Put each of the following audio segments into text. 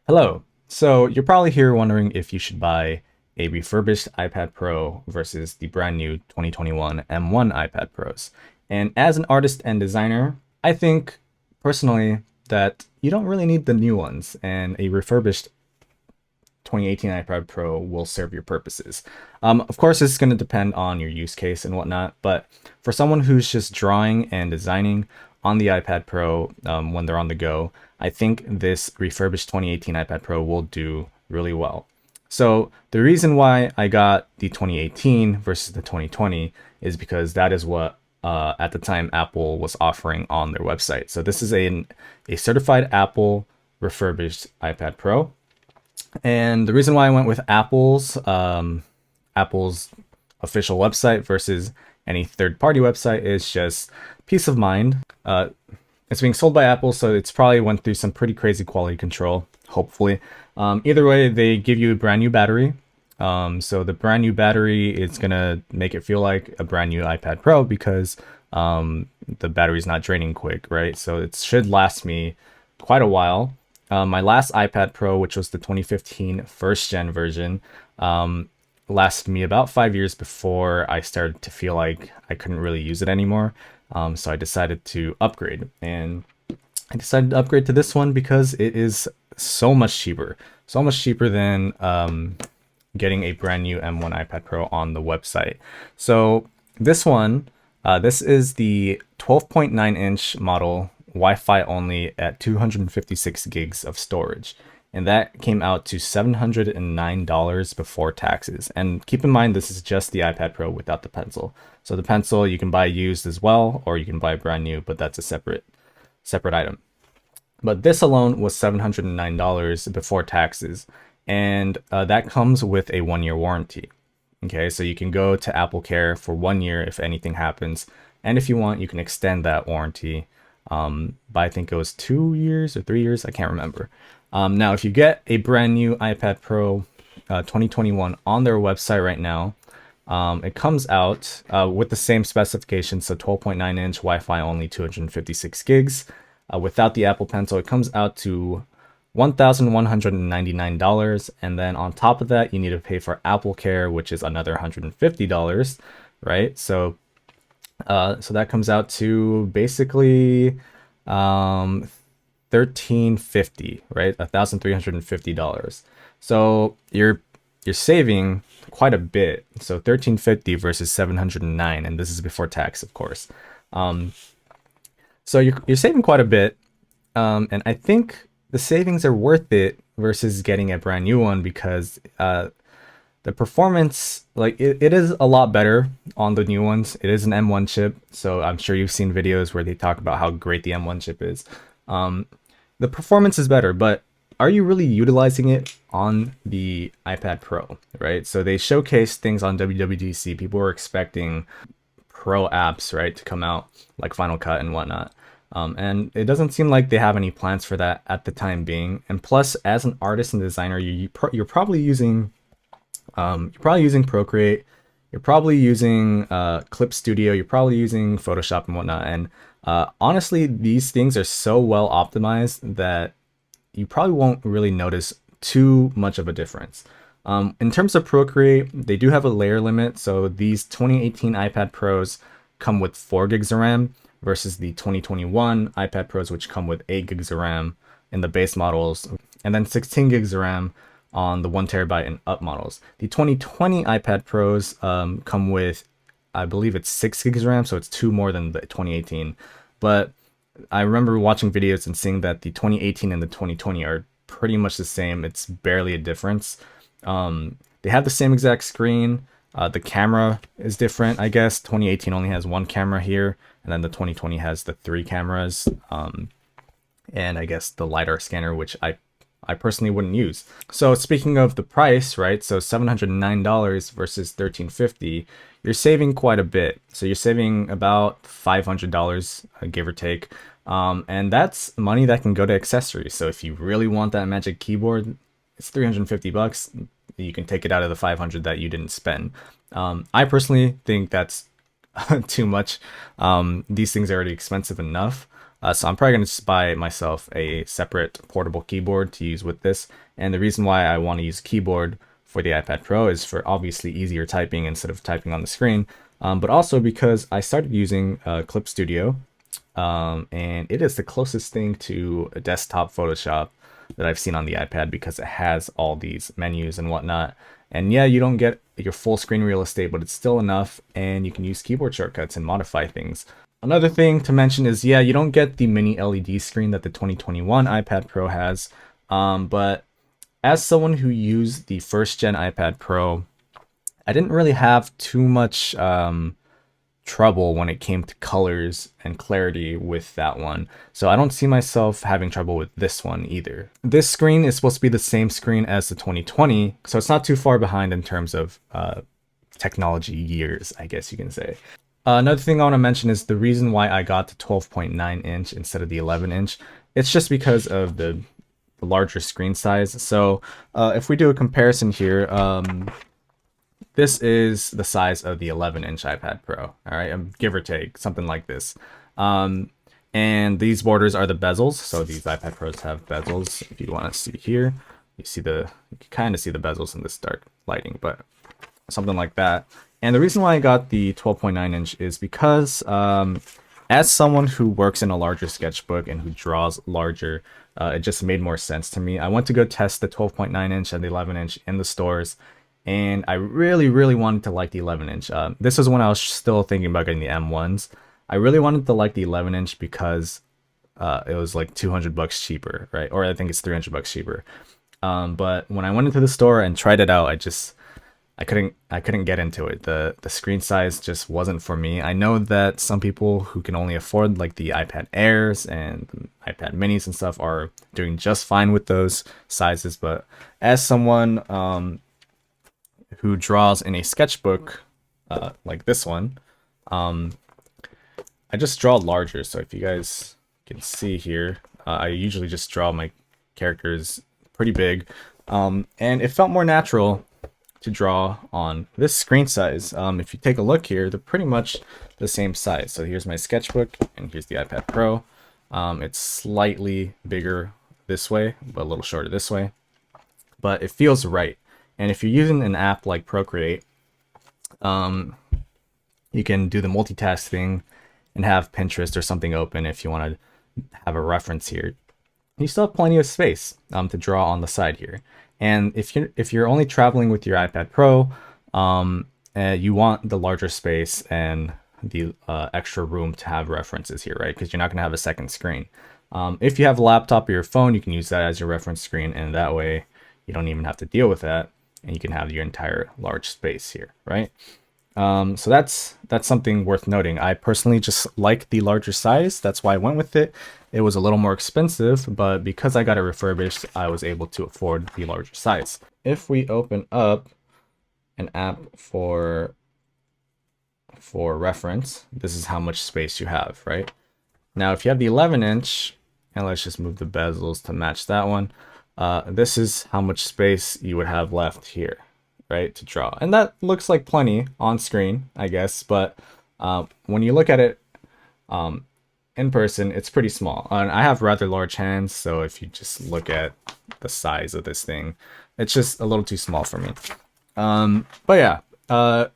Hello. So you're probably here wondering if you should buy a refurbished iPad Pro versus the brand new 2021 M1 iPad Pros. And as an artist and designer, I think personally that you don't really need the new ones, and a refurbished 2018 iPad Pro will serve your purposes. Of course, this is going to depend on your use case and whatnot, but for someone who's just drawing and designing on the iPad Pro when they're on the go, I think this refurbished 2018 iPad Pro will do really well. So the reason why I got the 2018 versus the 2020 is because that is what at the time Apple was offering on their website. So this is a certified Apple refurbished iPad Pro. And the reason why I went with Apple's official website versus any third-party website is just peace of mind. It's being sold by Apple, so it's probably went through some pretty crazy quality control, hopefully. Either way, they give you a brand new battery. So the brand new battery is gonna make it feel like a brand new iPad Pro because the battery's not draining quick, right? So it should last me quite a while. My last iPad Pro, which was the 2015 first gen version, lasted me about 5 years before I started to feel like I couldn't really use it anymore. So I decided to upgrade, and I decided to upgrade to this one because it is so much cheaper than getting a brand new M1 iPad Pro on the website. So this one, this is the 12.9-inch model, Wi-Fi only at 256 gigs of storage. And that came out to $709 before taxes. And keep in mind, this is just the iPad Pro without the pencil. So the pencil you can buy used as well, or you can buy brand new, but that's a separate item. But this alone was $709 before taxes. And that comes with a 1 year warranty. Okay, so you can go to Apple Care for 1 year if anything happens. And if you want, you can extend that warranty by I think it was 2 years or 3 years. I can't remember. Now, if you get a brand new iPad Pro 2021 on their website right now, it comes out with the same specifications. So 12.9-inch Wi-Fi only, 256 gigs. Without the Apple Pencil, it comes out to $1,199. And then on top of that, you need to pay for Apple Care, which is another $150, right? So that comes out to basically 1,350, right? $1,350. So you're saving quite a bit. So 1,350 versus 709, and this is before tax, of course. So you're saving quite a bit, and I think the savings are worth it versus getting a brand new one because the performance, like it is a lot better on the new ones. It is an M1 chip, so I'm sure you've seen videos where they talk about how great the M1 chip is. The performance is better, but are you really utilizing it on the iPad Pro, right? So they showcase things on WWDC. People were expecting pro apps, right, to come out like Final Cut and whatnot. And it doesn't seem like they have any plans for that at the time being. And plus, as an artist and designer, you're probably using Procreate, you're probably using Clip Studio, you're probably using Photoshop and whatnot. And honestly, these things are so well optimized that you probably won't really notice too much of a difference. In terms of Procreate, they do have a layer limit. So these 2018 iPad Pros come with 4 gigs of RAM versus the 2021 iPad Pros, which come with 8 gigs of RAM in the base models, and then 16 gigs of RAM on the 1 TB and up models. The 2020 iPad Pros come with, I believe it's 6 gigs of RAM, so it's 2 more than the 2018. But I remember watching videos and seeing that the 2018 and the 2020 are pretty much the same. It's barely a difference. They have the same exact screen. The camera is different, I guess. 2018 only has 1 camera here, and then the 2020 has the 3 cameras. And I guess the LiDAR scanner, which I personally wouldn't use. So speaking of the price, right? So $709 versus $1,350, you're saving quite a bit. So you're saving about $500, give or take. And that's money that can go to accessories. So if you really want that Magic Keyboard, it's $350. You can take it out of the 500 that you didn't spend. I personally think that's too much. These things are already expensive enough. So I'm probably going to just buy myself a separate portable keyboard to use with this. And the reason why I want to use a keyboard for the iPad Pro is for obviously easier typing instead of typing on the screen, but also because I started using Clip Studio, and it is the closest thing to a desktop Photoshop that I've seen on the iPad because it has all these menus and whatnot. And yeah, you don't get your full screen real estate, but it's still enough, and you can use keyboard shortcuts and modify things. Another thing to mention is, yeah, you don't get the mini LED screen that the 2021 iPad Pro has, but as someone who used the first gen iPad Pro, I didn't really have too much trouble when it came to colors and clarity with that one. So I don't see myself having trouble with this one either. This screen is supposed to be the same screen as the 2020, so it's not too far behind in terms of technology years, I guess you can say. Another thing I want to mention is the reason why I got the 12.9 inch instead of the 11 inch. It's just because of the larger screen size. So if we do a comparison here, this is the size of the 11-inch iPad Pro, all right, give or take, something like this. And these borders are the bezels. So these iPad Pros have bezels. If you want to see here, you can kind of see the bezels in this dark lighting, but something like that. And the reason why I got the 12.9 inch is because as someone who works in a larger sketchbook and who draws larger, it just made more sense to me. I went to go test the 12.9 inch and the 11 inch in the stores, and I really, really wanted to like the 11 inch. This was when I was still thinking about getting the M1s. I really wanted to like the 11 inch because it was like 200 bucks cheaper, right? Or I think it's 300 bucks cheaper. But when I went into the store and tried it out, I couldn't get into it. The screen size just wasn't for me. I know that some people who can only afford like the iPad Airs and the iPad Minis and stuff are doing just fine with those sizes, but as someone who draws in a sketchbook like this one, I just draw larger. So if you guys can see here, I usually just draw my characters pretty big, and it felt more natural to draw on this screen size. If you take a look here, they're pretty much the same size. So here's my sketchbook and here's the iPad Pro. It's slightly bigger this way, but a little shorter this way, but it feels right. And if you're using an app like Procreate, you can do the multitask thing and have Pinterest or something open if you want to have a reference here. You still have plenty of space to draw on the side here. And if you're only traveling with your iPad Pro, you want the larger space and the extra room to have references here, right? Because you're not going to have a second screen. If you have a laptop or your phone, you can use that as your reference screen, and that way you don't even have to deal with that, and you can have your entire large space here, right? So that's something worth noting. I personally just like the larger size. That's why I went with it. It was a little more expensive, but because I got it refurbished, I was able to afford the larger size. If we open up an app for reference, this is how much space you have, right? Now, if you have the 11 inch, and let's just move the bezels to match that one, this is how much space you would have left here, right, to draw. And that looks like plenty on screen, I guess, but when you look at it in person, it's pretty small. And I have rather large hands, so if you just look at the size of this thing, it's just a little too small for me. But yeah,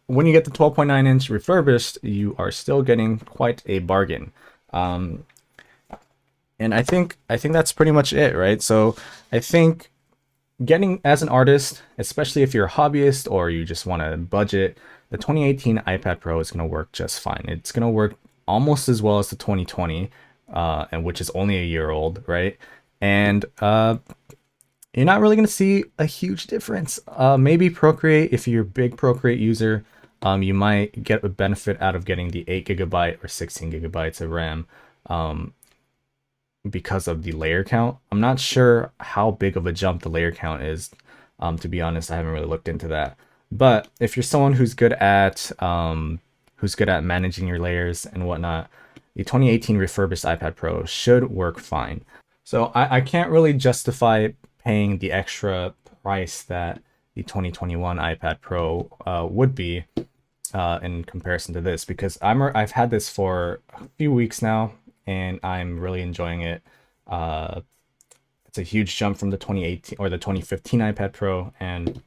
when you get the 12.9 inch refurbished, you are still getting quite a bargain. And I think that's pretty much it, right? So I think getting, as an artist, especially if you're a hobbyist or you just want to budget, the 2018 iPad Pro is going to work just fine. It's going to work almost as well as the 2020, and which is only a year old, right? And you're not really going to see a huge difference. Maybe Procreate, if you're a big Procreate user, you might get a benefit out of getting the 8GB or 16GB of RAM because of the layer count. I'm not sure how big of a jump the layer count is. To be honest, I haven't really looked into that. But if you're someone who's good at managing your layers and whatnot, the 2018 refurbished iPad Pro should work fine. So I can't really justify paying the extra price that the 2021 iPad Pro would be in comparison to this, because I've had this for a few weeks now, and I'm really enjoying it. It's a huge jump from the 2018 or the 2015 iPad Pro, and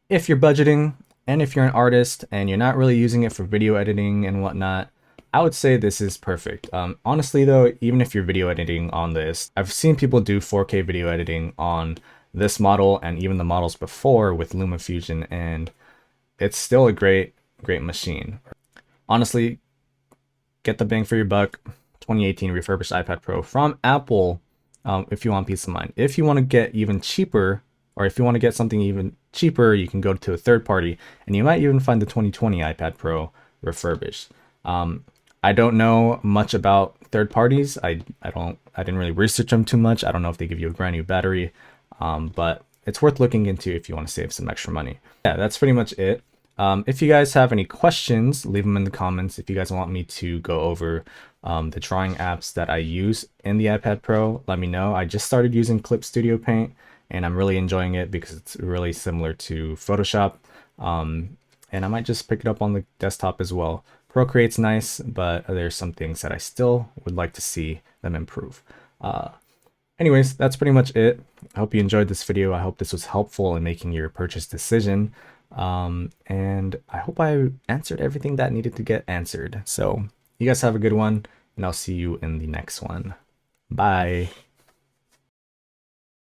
if you're budgeting and if you're an artist and you're not really using it for video editing and whatnot, I would say this is perfect. Honestly though, even if you're video editing on this, I've seen people do 4K video editing on this model and even the models before with LumaFusion, and it's still a great machine. Honestly, get the bang for your buck. 2018 refurbished iPad Pro from Apple, if you want peace of mind. If you want to get even cheaper, or if you want to get something even cheaper, you can go to a third party, and you might even find the 2020 iPad Pro refurbished. I don't know much about third parties. I didn't really research them too much. I don't know if they give you a brand new battery, but it's worth looking into if you want to save some extra money. Yeah, that's pretty much it. If you guys have any questions, leave them in the comments. If you guys want me to go over the drawing apps that I use in the iPad Pro, let me know. I just started using Clip Studio Paint, and I'm really enjoying it because it's really similar to Photoshop. And I might just pick it up on the desktop as well. Procreate's nice, but there's some things that I still would like to see them improve. Anyways, that's pretty much it. I hope you enjoyed this video. I hope this was helpful in making your purchase decision. And I hope I answered everything that needed to get answered. So you guys have a good one, and I'll see you in the next one. Bye.